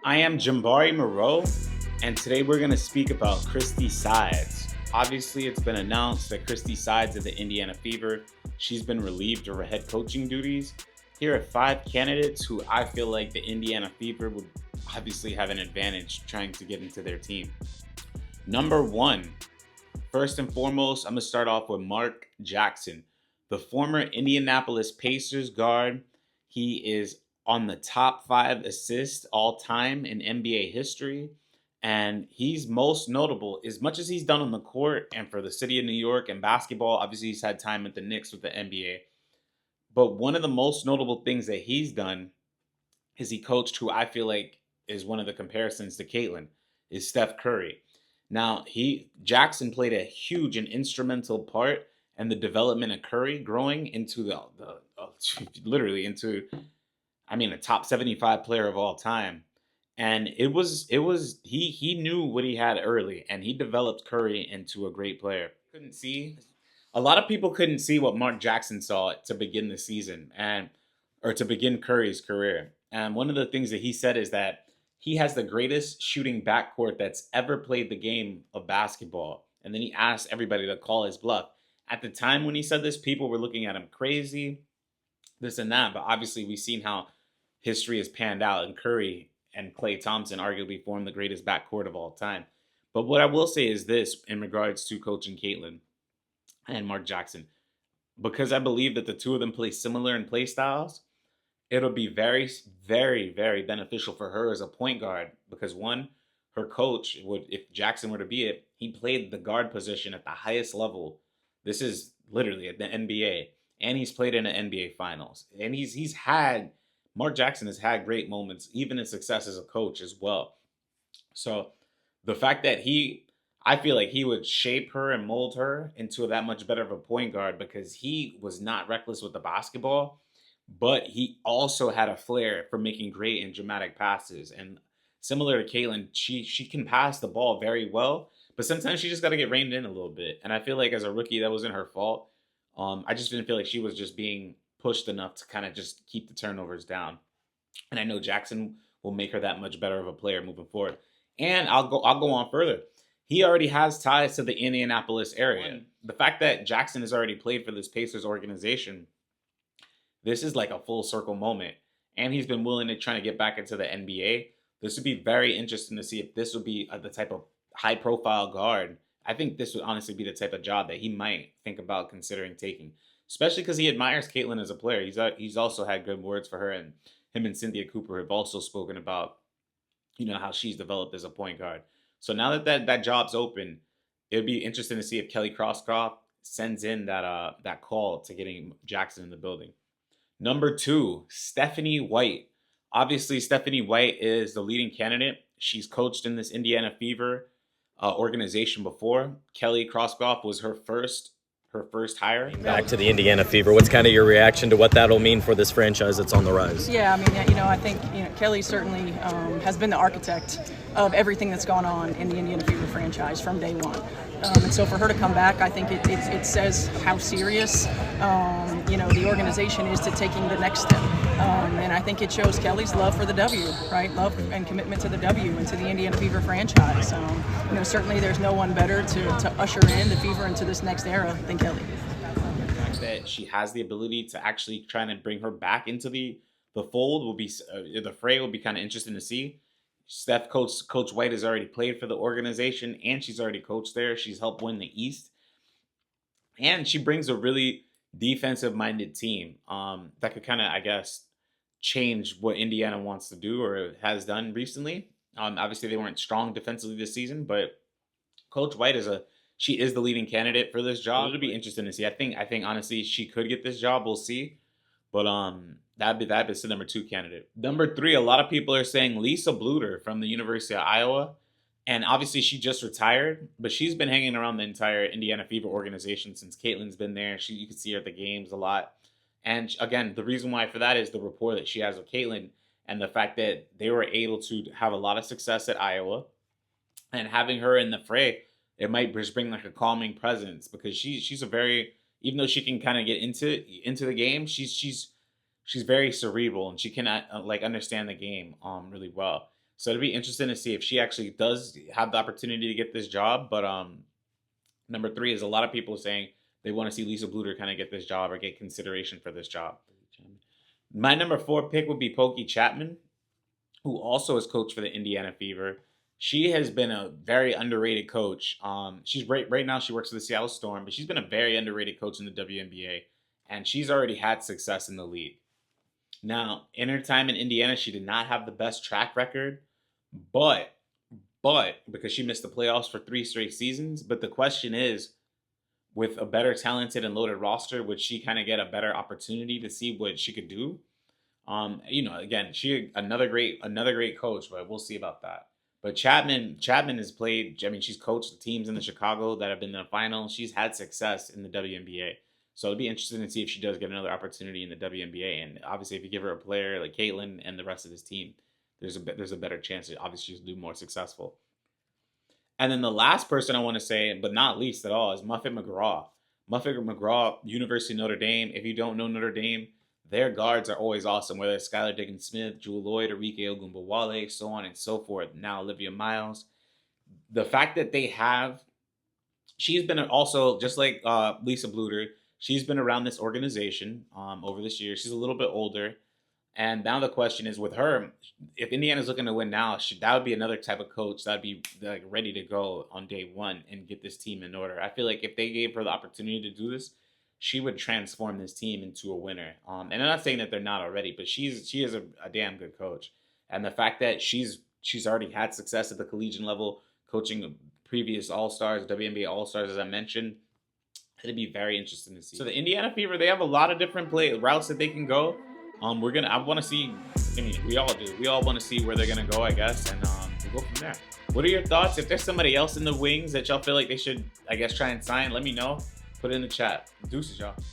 I am Jambari Moreau, and today we're going to speak about Christy Sides. Obviously, it's been announced that Christy Sides of the Indiana Fever, she's been relieved of her head coaching duties. Here are 5 candidates who I feel like the Indiana Fever would obviously have an advantage trying to get into their team. Number 1, first and foremost, I'm going to start off with Mark Jackson, the former Indianapolis Pacers guard. He is on the top 5 assists all time in NBA history. And he's most notable, as much as he's done on the court and for the city of New York and basketball. Obviously, he's had time at the Knicks with the NBA. But one of the most notable things that he's done is he coached who I feel like is one of the comparisons to Caitlin, is Steph Curry. Now, Jackson played a huge and instrumental part in the development of Curry growing into literally into, a top 75 player of all time. And he knew what he had early, and he developed Curry into a great player. Couldn't see A lot of people couldn't see what Mark Jackson saw to begin the season or to begin Curry's career. And one of the things that he said is that he has the greatest shooting backcourt that's ever played the game of basketball. And then he asked everybody to call his bluff. At the time when he said this, people were looking at him crazy, this and that. But obviously, we've seen how history has panned out, and Curry and Klay Thompson arguably form the greatest backcourt of all time. But what I will say is this in regards to coaching Caitlin and Mark Jackson, because I believe that the two of them play similar in play styles, it'll be very, very, very beneficial for her as a point guard. Because one, her coach would, if Jackson were to be it, he played the guard position at the highest level. This is literally at the NBA, and he's played in the NBA Finals, and Mark Jackson has had great moments, even in success as a coach as well. So the fact that I feel like he would shape her and mold her into that much better of a point guard, because he was not reckless with the basketball, but he also had a flair for making great and dramatic passes. And similar to Caitlin, she can pass the ball very well, but sometimes she just got to get reined in a little bit. And I feel like as a rookie, that wasn't her fault. I just didn't feel like she was just being pushed enough to kind of just keep the turnovers down. And I know Jackson will make her that much better of a player moving forward. And I'll go on further. He already has ties to the Indianapolis area. The fact that Jackson has already played for this Pacers organization, this is like a full circle moment. And he's been willing to try to get back into the NBA. This would be very interesting to see if this would be the type of high profile guard. I think this would honestly be the type of job that he might think about considering taking, especially because he admires Caitlin as a player. He's also had good words for her, and him and Cynthia Cooper have also spoken about, how she's developed as a point guard. So now that job's open, it would be interesting to see if Kelly Croscroft sends in that call to getting Jackson in the building. Number 2, Stephanie White. Obviously, Stephanie White is the leading candidate. She's coached in this Indiana Fever organization before. Kelly Croscroft was her first hire. Back to the Indiana Fever. What's kind of your reaction to what that'll mean for this franchise that's on the rise? Yeah, I think Kelly certainly has been the architect of everything that's gone on in the Indiana Fever franchise from day one. And so for her to come back, I think it says how serious the organization is to taking the next step. And I think it shows Kelly's love for the W, right? Love and commitment to the W and to the Indiana Fever franchise. Certainly there's no one better to usher in the Fever into this next era than Kelly. The fact that she has the ability to actually try and bring her back into the fold will be the fray will be kind of interesting to see. Coach White has already played for the organization, and she's already coached there. She's helped win the East, and she brings a really defensive-minded team that could kind of, I guess, change what Indiana wants to do or has done recently. Obviously, they weren't strong defensively this season, but Coach White she is the leading candidate for this job. It'll be interesting to see. I think honestly she could get this job. We'll see, but that'd be the number 2 candidate. Number 3, a lot of people are saying Lisa Bluder from the University of Iowa. And obviously she just retired, but she's been hanging around the entire Indiana Fever organization since Caitlin's been there. You can see her at the games a lot. And again, the reason why for that is the rapport that she has with Caitlin and the fact that they were able to have a lot of success at Iowa. And having her in the fray, it might just bring like a calming presence, because she's a very, even though she can kind of get into the game, she's very cerebral, and she can understand the game really well. So it'll be interesting to see if she actually does have the opportunity to get this job. But number three is a lot of people saying they want to see Lisa Bluder kind of get this job or get consideration for this job. My number four pick would be Pokey Chatman, who also is coach for the Indiana Fever. She has been a very underrated coach. She's right now she works for the Seattle Storm, but she's been a very underrated coach in the WNBA, and she's already had success in the league. Now, in her time in Indiana, she did not have the best track record, but because she missed the playoffs for 3 straight seasons. But the question is, with a better talented and loaded roster, would she kind of get a better opportunity to see what she could do? Again, she another great coach, but we'll see about that. But Chapman has played. I mean, she's coached teams in the Chicago that have been in the final. She's had success in the WNBA, so it'll be interesting to see if she does get another opportunity in the WNBA. And obviously, if you give her a player like Caitlin and the rest of this team, there's a better chance that obviously she'll do more successful. And then the last person I want to say, but not least at all, is Muffet McGraw. Muffet McGraw, University of Notre Dame. If you don't know Notre Dame, their guards are always awesome, whether it's Skylar Diggins-Smith, Jewel Lloyd, Arike Ogunbowale, so on and so forth. Now Olivia Miles. The fact that she's been also, just like Lisa Bluder, she's been around this organization over this year. She's a little bit older. And now the question is with her, if Indiana's looking to win now, that would be another type of coach that'd be like ready to go on day one and get this team in order. I feel like if they gave her the opportunity to do this, she would transform this team into a winner. And I'm not saying that they're not already, but she is a damn good coach. And the fact that she's already had success at the collegiate level, coaching previous All-Stars, WNBA All-Stars, as I mentioned, it'd be very interesting to see. So the Indiana Fever, they have a lot of different routes that they can go. I want to see. I mean, we all do. We all want to see where they're gonna go, I guess, and we'll go from there. What are your thoughts? If there's somebody else in the wings that y'all feel like they should, I guess, try and sign, let me know. Put it in the chat. Deuces, y'all.